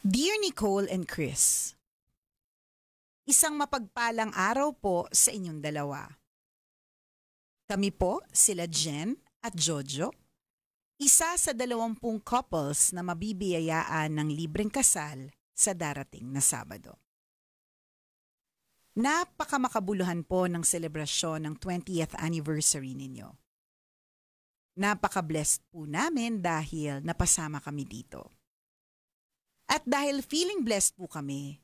Dear Nicole and Chris, isang mapagpalang araw po sa inyong dalawa. Kami po sila Jen at Jojo, isa sa 20 couples na mabibiyayaan ng libreng kasal sa darating na Sabado. Napakamakabuluhan po ng selebrasyon ng 20th anniversary ninyo. Napaka-blessed po namin dahil napasama kami dito. At dahil feeling blessed po kami,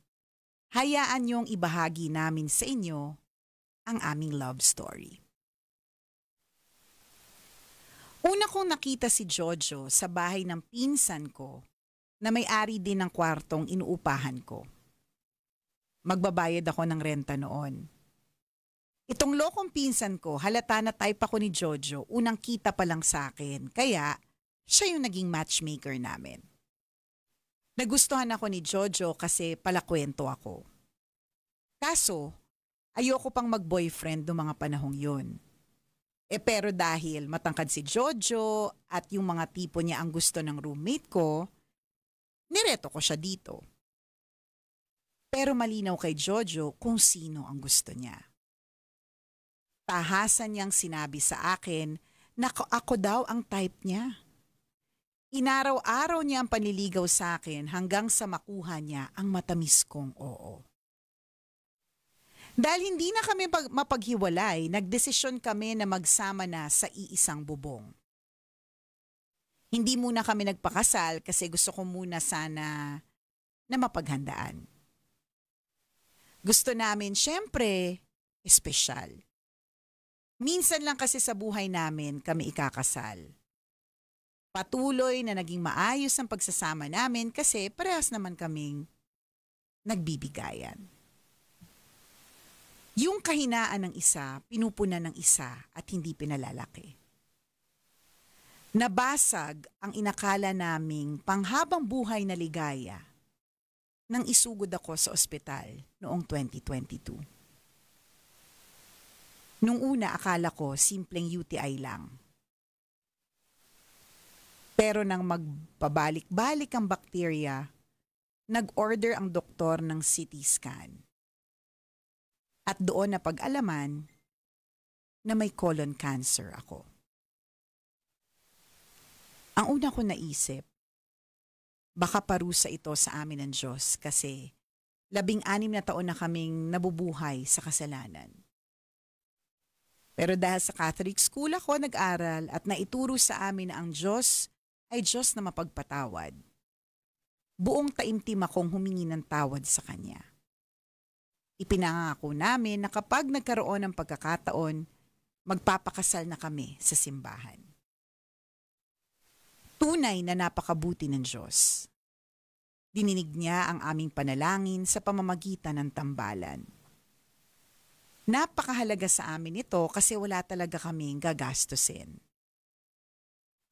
hayaan niyong ibahagi namin sa inyo ang aming love story. Una kong nakita si Jojo sa bahay ng pinsan ko na may-ari din ng kwartong inuupahan ko. Magbabayad ako ng renta noon. Itong lokong pinsan ko, halata na type ako ni Jojo, unang kita pa lang sa akin, kaya siya yung naging matchmaker namin. Nagustuhan ako ni Jojo kasi palakwento ako. Kaso, ayoko pang mag-boyfriend noong mga panahong yun. Pero dahil matangkad si Jojo at yung mga tipo niya ang gusto ng roommate ko, nireto ko siya dito. Pero malinaw kay Jojo kung sino ang gusto niya. Tahasan niyang sinabi sa akin na ako daw ang type niya. Inaraw-araw niya ang panliligaw sa akin hanggang sa makuha niya ang matamis kong oo. Dahil hindi na kami mapaghiwalay, nagdesisyon kami na magsama na sa iisang bubong. Hindi muna kami nagpakasal kasi gusto ko muna sana na mapaghandaan. Gusto namin syempre, espesyal. Minsan lang kasi sa buhay namin kami ikakasal. Patuloy na naging maayos ang pagsasama namin kasi parehas naman kaming nagbibigayan. Yung kahinaan ng isa, pinupunan ng isa at hindi pinalalaki. Nabasag ang inakala naming panghabang buhay na ligaya nang isugod ako sa ospital noong 2022. Nung una akala ko simpleng UTI lang. Pero nang magpabalik-balik ang bakterya, nag-order ang doktor ng CT scan. At doon na pag-alaman na may colon cancer ako. Ang una ko naisip, baka parusa ito sa amin ng Diyos kasi 16 na taon na kaming nabubuhay sa kasalanan. Pero dahil sa Catholic school ako nag-aral at naituro sa amin na ang Diyos ay Diyos na mapagpatawad, buong taimtim akong humingi ng tawad sa Kanya. Ipinangako namin na kapag nagkaroon ng pagkakataon, magpapakasal na kami sa simbahan. Tunay na napakabuti ng Diyos. Dininig niya ang aming panalangin sa pamamagitan ng tambalan. Napakahalaga sa amin ito kasi wala talaga kaming gagastusin.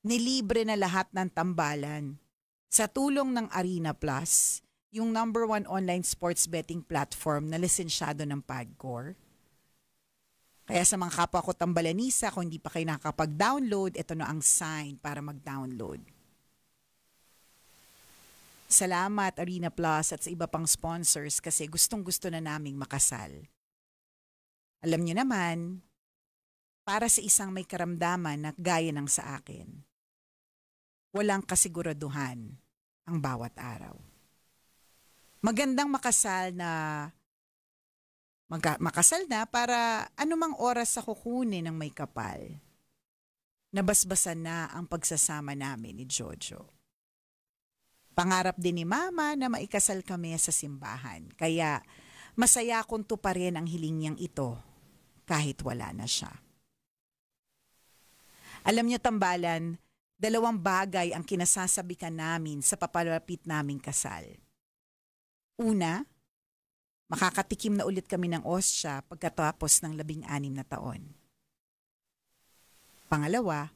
Nilibre na lahat ng tambalan sa tulong ng Arena Plus, yung #1 online sports betting platform na lisensyado ng PAGCOR. Kaya sa mga kapwa ko tambalanisa, kung hindi pa kayo nakakapag-download, ito na ang sign para mag-download. Salamat Arena Plus at sa iba pang sponsors kasi gustong-gusto na naming makasal. Alam niyo naman, para sa isang may karamdaman na gaya ng sa akin, walang kasiguraduhan ang bawat araw. Magandang makasal na para anumang oras sa kukunin ng may kapal. Nabasbasan na ang pagsasama namin ni Jojo. Pangarap din ni Mama na maikasal kami sa simbahan. Kaya masaya kong tuparin ang hiling niyang ito kahit wala na siya. Alam niyo tambalan, 2 bagay ang kinasasabikan namin sa papalapit naming kasal. Una, makakatikim na ulit kami ng ostya pagkatapos ng 16 na taon. Pangalawa,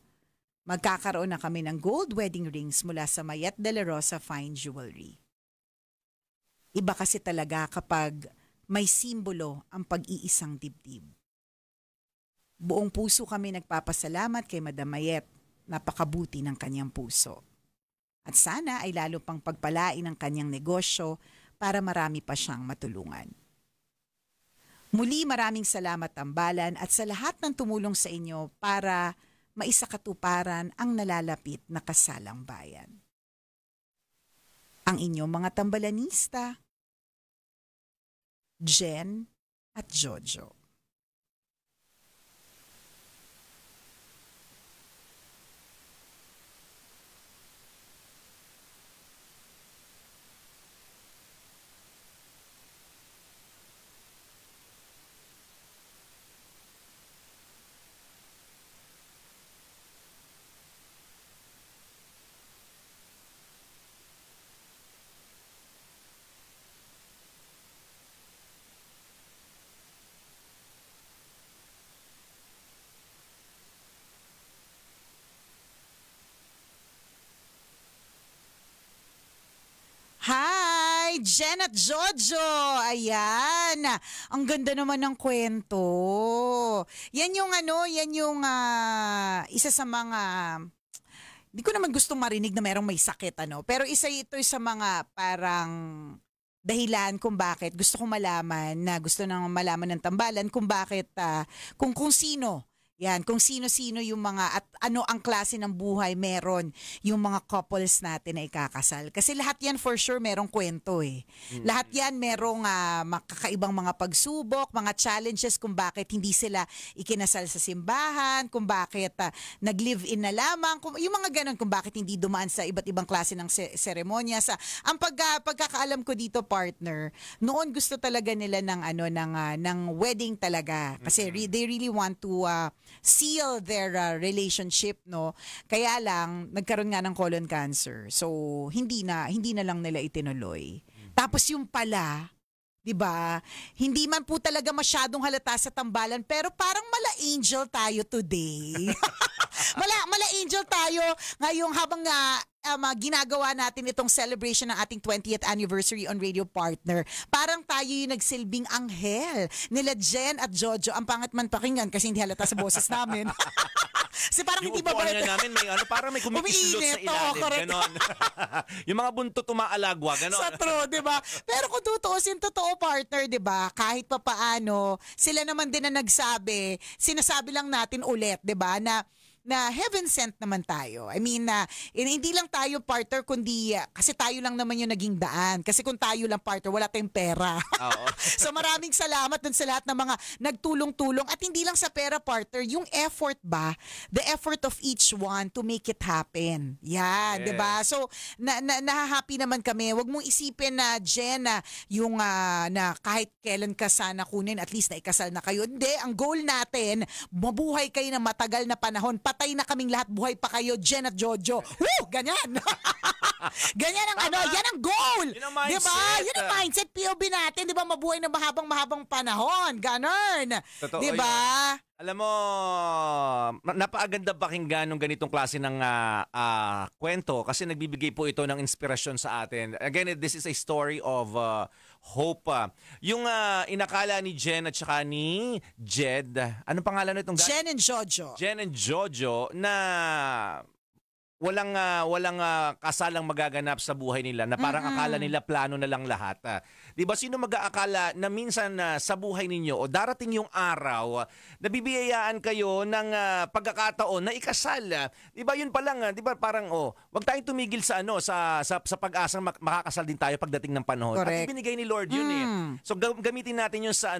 magkakaroon na kami ng gold wedding rings mula sa Mayet de la Rosa Fine Jewelry. Iba kasi talaga kapag may simbolo ang pag-iisang dibdib. Buong puso kami nagpapasalamat kay Madam Mayet, napakabuti ng kanyang puso. At sana ay lalo pang pagpalain ang kanyang negosyo para marami pa siyang matulungan. Muli maraming salamat tambalan at sa lahat ng tumulong sa inyo para maisakatuparan ang nalalapit na kasalang bayan. Ang inyong mga tambalanista, Jen at Jojo. Hi! Jen at Jojo! Ayan! Ang ganda naman ng kwento. Yan yung isa sa mga, di ko naman gustong marinig na merong may sakit, pero isa ito sa mga parang dahilan kung bakit gusto kong malaman na gusto nang malaman ng tambalan kung bakit, kung sino. Yan, kung sino-sino yung mga at ano ang klase ng buhay meron yung mga couples natin na ikakasal. Kasi lahat yan for sure merong kwento eh. Lahat yan merong makakaibang mga pagsubok, mga challenges kung bakit hindi sila ikinasal sa simbahan, kung bakit nag-live-in na lamang, yung mga ganun, kung bakit hindi dumaan sa iba't ibang klase ng seremonya. Ang pagkakaalam ko dito, partner, noon gusto talaga nila ng wedding talaga. Kasi they really want to seal their relationship, no? Kaya lang nagkaroon nga ng colon cancer. So hindi na lang nila itinuloy. Tapos yung pala, 'di ba? Hindi man po talaga masyadong halata sa tambalan, pero parang mala angel tayo today. mala angel tayo ngayong habang ginagawa natin itong celebration ng ating 20th anniversary on Radio Partner. Parang tayo yung nagsilbing anghel nila Jen at Jojo. Ang pangat man pakinggan kasi hindi halata sa boses namin. Kasi parang yung hindi ba namin parang may kumikislot sa ilalim. Ganon. Yung mga buntot umaalagwa. Ganon. Sa true, di ba? Pero kung tutuusin, totoo partner, di ba? Kahit pa paano, sila naman din na nagsabi, sinasabi lang natin ulit, di ba? Na heaven sent naman tayo. I mean, hindi lang tayo partner kundi kasi tayo lang naman yung naging daan. Kasi kung tayo lang partner, wala tayong pera. So maraming salamat dun sa lahat ng mga nagtulong-tulong at hindi lang sa pera partner, yung effort ba? The effort of each one to make it happen. Yeah, yes. 'Di ba? So nahahappy naman kami. Huwag mong isipin na Jen yung na kahit kailan ka sana kunin, at least na ikasal na kayo. Hindi, ang goal natin, mabuhay kayo ng matagal na panahon. Patay na kaming lahat, buhay pa kayo, Jen at Jojo. Woo! Ganyan! Ganyan ang yan ang goal! Yun ang mindset. Diba? Yun ang mindset, POV natin. Diba? Mabuhay na mahabang panahon. Ganon. Totoo diba? Yun. Alam mo, napakaganda pakinggan ng ganitong klase ng kwento kasi nagbibigay po ito ng inspirasyon sa atin. Again, this is a story of hope. Yung inakala ni Jen at saka ni Jed, anong pangalan nitong guy? Jen and Jojo. Jen and Jojo na walang kasalang magaganap sa buhay nila na parang akala nila plano na lang lahat. 'Di ba sino mag-aakala na minsan sa buhay ninyo o darating yung araw na bibiyayaan kayo ng pagkakataon na ikasal. 'Di ba yun pa lang, 'di ba parang wag tayong tumigil sa sa pag-asang makakasal din tayo pagdating ng panahon. Correct. At ibinigay ni Lord yun eh. So gamitin natin yun sa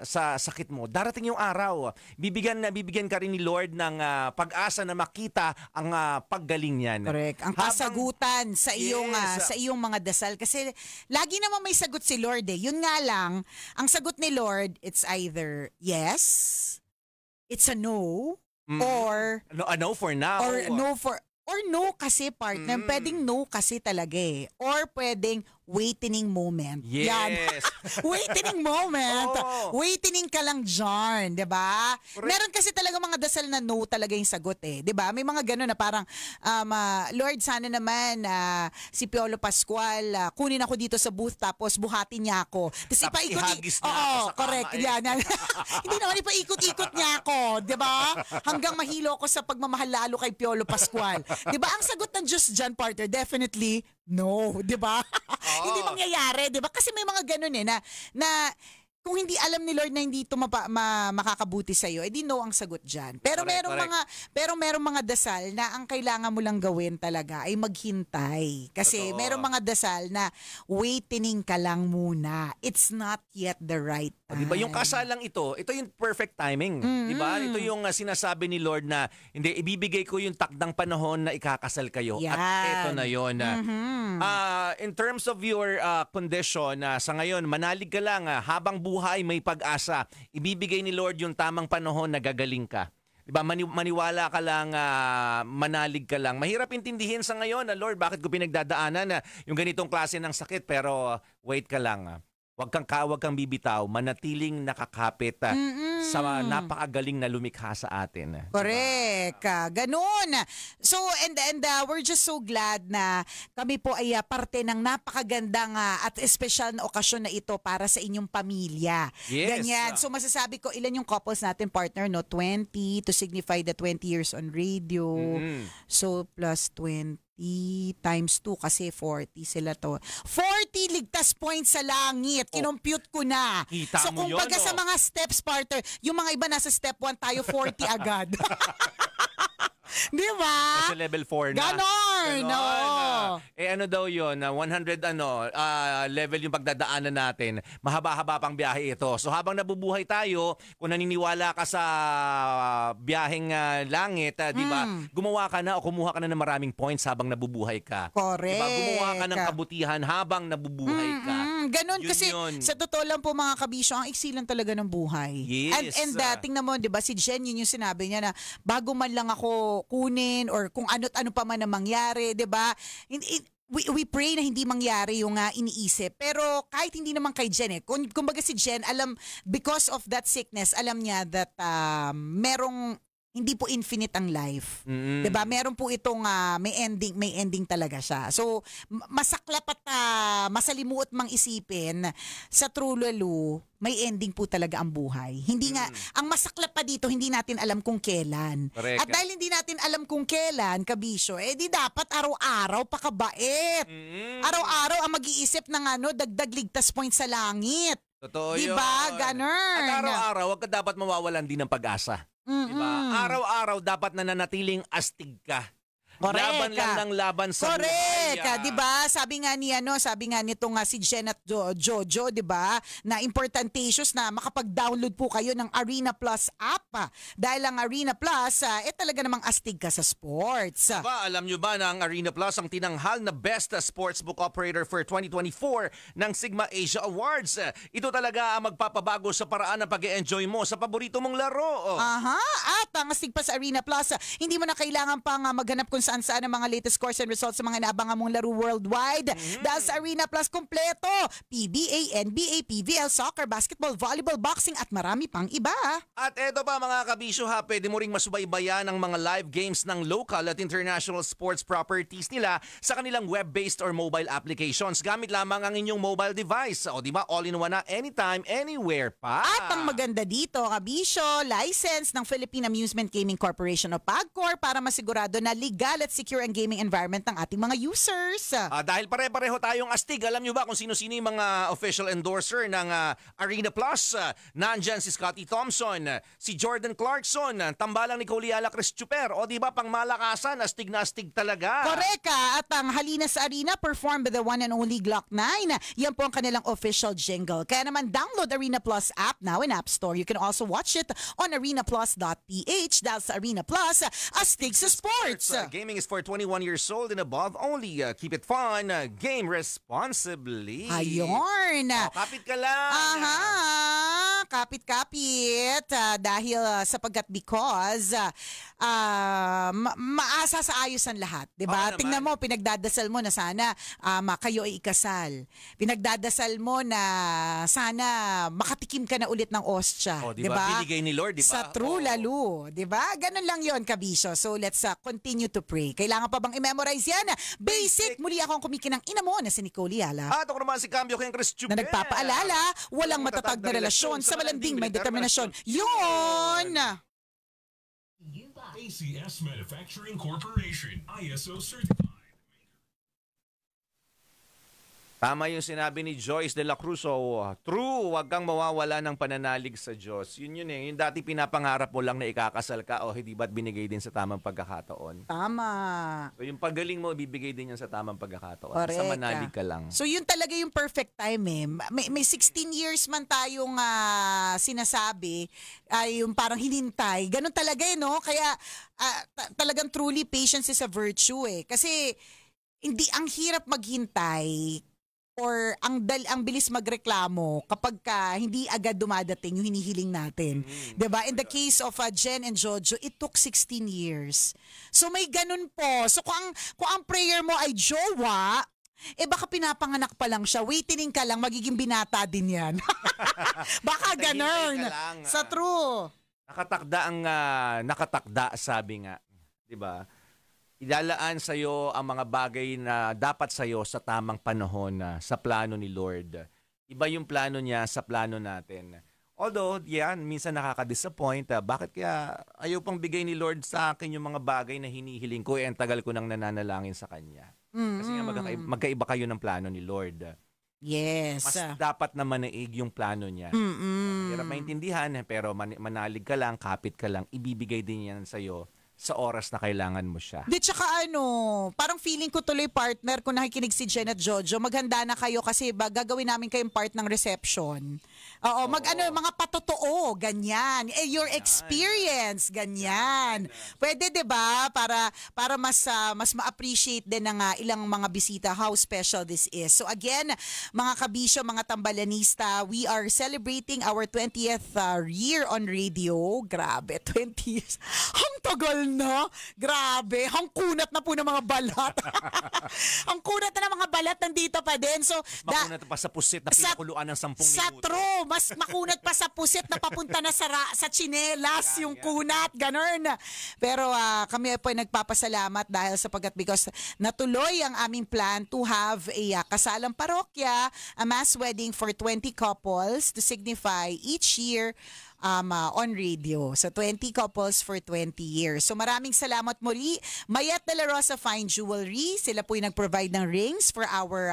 sa sakit mo. Darating yung araw, bibigyan ka rin ni Lord ng pag-asa na makita ang paggaling niyan. Correct. Ang kasagutan sa iyong sa iyong mga dasal kasi lagi naman may sagot si Lord eh. Yun nga lang, ang sagot ni Lord, it's either yes, it's a no, or a no for now. Or no kasi partner, pwedeng no kasi talaga eh. Or pwedeng waitening moment. Yan. Yes. Waitening moment. Oo. Waitening ka lang dyan, di ba? Correct. Meron kasi talaga mga dasal na no talaga yung sagot eh. Di ba? May mga gano'n na parang, Lord, sana naman si Piolo Pascual, kunin ako dito sa booth tapos buhatin niya ako. Tapos ihagis niya ako Oo, sa kama, correct. eh. Yan. Hindi naman ipaikot-ikot niya ako. Di ba? Hanggang mahilo ako sa pagmamahal lalo kay Piolo Pascual. Di ba? Ang sagot ng Diyos dyan, partner, definitely no. Di ba? Hindi mangyayari. Di ba? Kasi may mga ganun eh na kung hindi alam ni Lord na hindi ito makakabuti sa iyo, edi no ang sagot diyan. Pero merong mga dasal na ang kailangan mo lang gawin talaga ay maghintay. Kasi merong mga dasal na waitening ka lang muna. It's not yet the right time. 'Di ba yung kasalang ito yung perfect timing, 'di ba? Ito yung sinasabi ni Lord na hindi ibibigay ko yung takdang panahon na ikakasal kayo. Yan. At ito na 'yon. In terms of your condition sa ngayon, manalig ka lang habang buhay may pag-asa. Ibibigay ni Lord yung tamang panahon na gagaling ka. Diba, maniwala ka lang, manalig ka lang. Mahirap intindihin sa ngayon na Lord, bakit ko pinagdadaanan yung ganitong klase ng sakit, pero wait ka lang. Huwag kang bibitaw, manatiling nakakapit sa napakagaling na lumikha sa atin. Correct. Ganun. So, and we're just so glad na kami po ay parte ng napakagandang at espesyal na okasyon na ito para sa inyong pamilya. Yes. Ganyan. So, masasabi ko, ilan yung couples natin, partner, no? 20 to signify the 20 years on radio. So, plus 20. Times 2 kasi 40 sila to. 40 ligtas points sa langit. Kinompute ko na. Kita so mo kung baga yun, sa mga steps, partner, yung mga iba nasa step 1 tayo 40 agad. Di ba? Kasi level 4 na. Ganon. No. Ano daw yun? 100 level yung pagdadaanan natin. Mahaba-haba pang biyahe ito. So habang nabubuhay tayo, kung naniniwala ka sa biyaheng langit, di ba? Gumawa ka na o kumuha ka na ng maraming points habang nabubuhay ka. Correct. Diba? Gumawa ka ng kabutihan habang nabubuhay ka. Ganon Yun kasi yun. sa totoo lang po mga kabisyo, ang iksi lang talaga ng buhay. Yes. And tingnan mo, di ba, si Jen, yun yung sinabi niya na bago man lang ako kunin or kung ano't ano pa man ang mangyari, di ba? We pray na hindi mangyari yung iniisip. Pero kahit hindi naman kay Jen kumbaga si Jen, because of that sickness, alam niya that merong hindi po infinite ang life. 'Di ba? Meron po itong may ending talaga siya. So masaklap at masalimuot mang isipin sa true lalo, may ending po talaga ang buhay. Hindi nga ang masaklap pa dito, hindi natin alam kung kailan. Correct. At dahil hindi natin alam kung kailan, kabisyo, di dapat araw-araw pakabait. Araw-araw ang mag-iisip ng dagdag ligtas points sa langit. Totoo Diba? yun. Ganun. At araw-araw, wag ka dapat mawawalan din ng pag-asa. Diba? Araw-araw dapat nananatiling astig ka. Correct. Laban lang ng laban sa Correct. buhay. 'Di ba? Sabi nga nitong si Jen at Jojo, 'di ba? Na importantatious na makapag-download po kayo ng Arena Plus app. Dahil ang Arena Plus talaga namang astig ka sa sports. Diba, alam nyo ba na ang Arena Plus ang tinanghal na Best Sportsbook Operator for 2024 ng Sigma Asia Awards. Ito talaga ang magpapabago sa paraan ng pag-e-enjoy mo sa paborito mong laro. Aha, at ang astig pa sa Arena Plus, hindi mo na kailangan pang maghanap kung saan-saan ang mga latest scores and results sa mga inaabangan mong laro worldwide. Dahil sa Arena Plus kompleto, PBA, NBA, PVL, soccer, basketball, volleyball, boxing at marami pang iba. At eto pa mga kabisyo pwede mo ring masubaybayan ang mga live games ng local at international sports properties nila sa kanilang web-based or mobile applications gamit lamang ang inyong mobile device. O diba, all-in-one na anytime, anywhere pa. At ang maganda dito, kabisyo, license ng Philippine Amusement Gaming Corporation o PAGCOR para masigurado na legal at secure ang gaming environment ng ating mga users. Dahil pare-pareho tayong astig, alam nyo ba kung sino-sino yung mga official endorser ng Arena Plus? Nandyan si Scotty Thompson, si Jordan Clarkson, tambalang ni Coliala Cristuper. O di ba pang malakasan, astig na astig talaga. Correct. At ang Halina sa Arena performed by the one and only Glock 9. Yan po ang kanilang official jingle. Kaya naman download Arena Plus app now in App Store. You can also watch it on arenaplus.ph. Dahil sa Arena Plus, astig sa sports. Game gaming is for 21 years old and above only. Keep it fun. Game responsibly. Ayun. Oh, kapit ka lang. Aha, kapit-kapit dahil sapagkat because maasa sa ayos ang lahat, 'di ba? Oo Tingnan naman. mo, pinagdadasal mo na sana kayo ay ikasal. Pinagdadasal mo na sana makatikim ka na ulit ng ostya, Oh, 'di diba? ba? Binigay ni Lord, 'di ba? Sa true Oh. lalo, 'di ba? Ganun lang 'yon, kabisyo. So let's continue to pray. Kailangan pa bang i-memorize 'yan? Basic. Muli ako ang kumikinang ina mo na si Nicole Yala. At ako naman si Cambio King Chris Na nagpapaalala, walang matatag na relasyon sa malanding may determinasyon. Yun! ACS Manufacturing Corporation, ISO certified. Tama yung sinabi ni Joyce de la Cruz. So, true, wag kang mawawala ng pananalig sa Diyos. Yun eh. Yung dati pinapangarap mo lang na ikakasal ka o hindi ba't binigay din sa tamang pagkakataon? Tama. So, yung pagaling mo, bibigay din yan sa tamang pagkakataon. Correct. Sa manalig ka lang. So yun talaga yung perfect time eh. May 16 years man tayong sinasabi, ay yung parang hinintay. Ganun talaga eh, no? Kaya talagang truly patience is a virtue eh. Kasi hindi ang hirap maghintay or ang bilis magreklamo kapag hindi agad dumadating yung hinihiling natin. 'Di ba? In the case of Jen and Jojo, it took 16 years. So may ganun po. So kung ang prayer mo ay jowa, baka pinapanganak pa lang siya. Waiting ka lang, magiging binata din yan. Baka Hintay ganun. ka lang, Sa true. Nakatakda sabi nga, 'di ba? Ilalaan sa iyo ang mga bagay na dapat sa iyo sa tamang panahon sa plano ni Lord. Iba yung plano niya sa plano natin. Although, yan, minsan nakaka-disappoint. Bakit kaya ayaw pang bigay ni Lord sa akin yung mga bagay na hinihiling ko ang tagal ko nang nananalangin sa Kanya. Kasi nga magkaiba kayo ng plano ni Lord. Yes. Mas dapat na manaig yung plano niya. Hirap maintindihan, pero manalig ka lang, kapit ka lang, ibibigay din yan sa iyo sa oras na kailangan mo siya. Di tsaka parang feeling ko tuloy partner kung nakikinig si Jen at Jojo, maghanda na kayo kasi gagawin namin kayong part ng reception. Oo, mga patotoo, ganyan. Your experience, ganyan. Pwede 'di ba para mas ma-appreciate din ng ilang mga bisita how special this is. So again, mga kabisyo, mga tambalanista, we are celebrating our 20th year on radio. Grabe, 20 years. Ang tagal na. Grabe. Ang kunat na po ng mga balat. Ang kunat na ng mga balat nandito pa din. So, makunat pa sa pusit na pinakuluan ng 10 minuto. Sa true. Mas makunat pa sa pusit na papunta na sa tsinelas yung kunat. Ganun. Pero kami po ay nagpapasalamat dahil because natuloy ang aming plan to have a kasalang parokya, a mass wedding for 20 couples to signify each year on radio. So 20 couples for 20 years. So maraming salamat muli. Mayet de la Rosa Fine Jewelry. Sila po yung nag-provide ng rings for our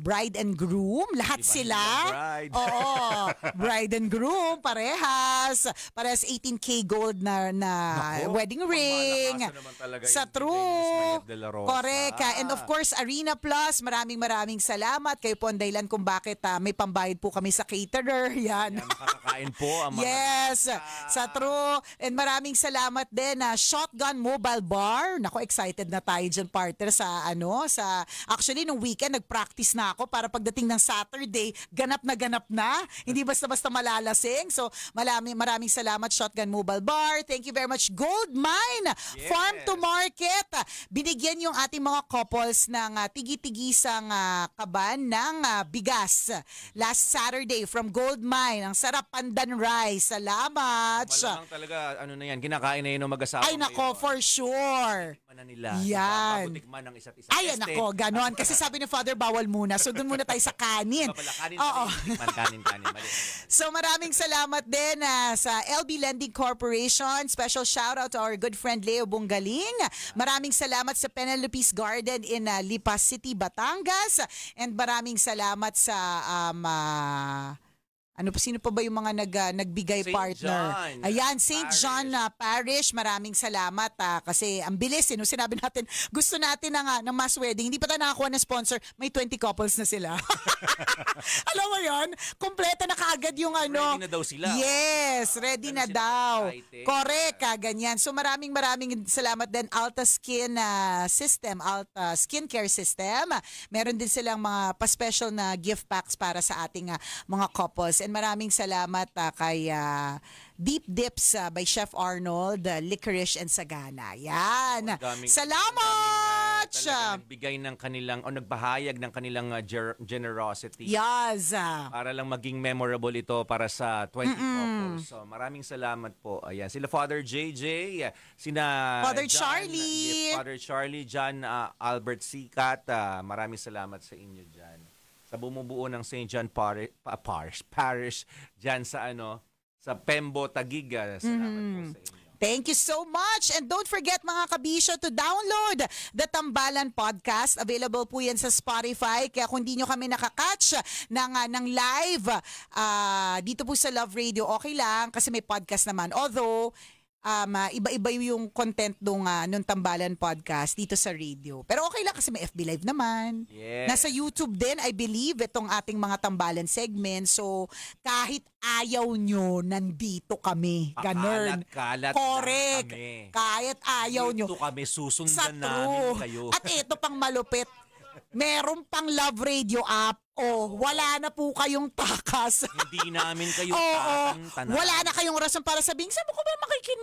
bride and groom. Lahat sila. Bride. Oo. Bride and groom. Parehas. Parehas 18K gold na Nako, wedding ring. naman talaga Sa yung true. Mayet de la Rosa. Correct. And of course, Arena Plus. Maraming salamat. Kayo po ang dahilan kung bakit may pambayad po kami sa caterer. Yan. Makakakain po ang mga Yes, sa true. And maraming salamat din Shotgun Mobile Bar. Nako, excited na tayo dyan, partner, actually, nung weekend, nag-practice na ako para pagdating ng Saturday, ganap na. Hindi basta-basta malalasing. So, maraming salamat, Shotgun Mobile Bar. Thank you very much, Gold Mine, Yes. Farm to Market. Binigyan yung ating mga couples ng tigi-tigisang kaban ng bigas last Saturday from Gold Mine. Ang sarap, pandan rice. Salamat. Malamang talaga, na yan, kinakain na yun ng mag-asawa. Ay nako, for sure. Tikman na nila. Yan. Bago tikman ng isa't isa. Ay nako, ganon. Kasi sabi ni Father, bawal muna. So doon muna tayo sa kanin. Kanin. Oo. Kanin. Mali. So maraming salamat din sa LB Lending Corporation. Special shout out to our good friend Leo Bungaling. Maraming salamat sa Penelope's Garden in Lipa City, Batangas. And maraming salamat sa Sino pa ba yung mga nagbigay St. partner? John Ayan, St. Parish. John Parish. Maraming salamat kasi ang bilis. Sinabi natin, gusto natin ng mass wedding. Hindi pa tayo nakakuha ng sponsor. May 20 couples na sila. Alam mo yon? Kompleto na kaagad yung Ready na daw sila. Yes, ready na sila daw. excited. Correct, ganyan. So maraming salamat din Alta Skin System, Alta Skincare System. Meron din silang mga pa-special na gift packs para sa ating mga couples. And maraming salamat kay Deep Dips by Chef Arnold, Licorice and Sagana. Yan. Salamat! Talaga nagbigay ng kanilang o nagpahayag ng kanilang generosity. Yes. Para lang maging memorable ito para sa 20 couples. So maraming salamat po. Ayan, sila Father JJ, sina Father John, Charlie. Father Charlie, John Albert Sikat. Maraming salamat sa inyo dyan. Sa bumubuo ng St. John Parish dyan sa sa Pembo, Taguig. Salamat po sa inyo. Thank you so much. And don't forget mga kabisyo to download the Tambalan Podcast. Available po yan sa Spotify. Kaya kung di nyo kami nakakatch ng live dito po sa Love Radio, okay lang kasi may podcast naman. Although, iba-iba yung content nung Tambalan Podcast dito sa radio. Pero okay lang kasi may FB Live naman. Yes. Nasa YouTube din, I believe, itong ating mga Tambalan segment. So, kahit ayaw nyo, nandito kami. Ganun. Kalat-kalat Correct. lang kami. Kahit ayaw nyo. Dito kami, Sa susundan namin true. kayo. At ito pang malupit. Meron pang Love Radio app. Wala na po kayong takas. Hindi namin kayo Oo, tatantanan. wala na kayong rason para sabihin, saan mo ko ba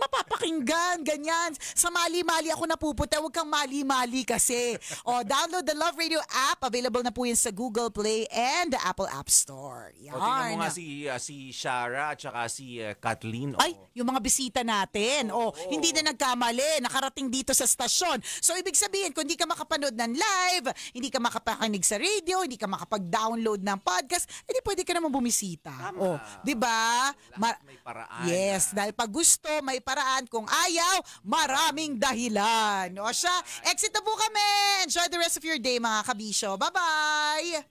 mapapakinggan? Ganyan. Sa mali-mali ako napupunta. Huwag kang mali-mali kasi. Download the Love Radio app. Available na po yun sa Google Play and the Apple App Store. Yan. Tingnan mo nga si Shara at saka si Kathleen. Ay, yung mga bisita natin. Hindi na nagkamali. Nakarating dito sa stasyon. So, ibig sabihin, kung hindi ka makapanood ng live, hindi ka makapakinig sa radio, hindi ka makapag-download ng podcast, edi pwede ka naman bumisita. Tama. Di ba? May paraan. Yes, dahil pag gusto, may paraan. Kung ayaw, maraming dahilan. O siya, exit na po kami. Enjoy the rest of your day, mga kabisyo. Bye-bye!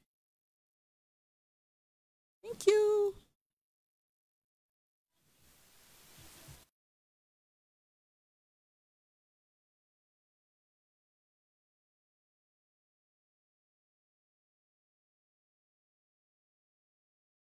Thank you!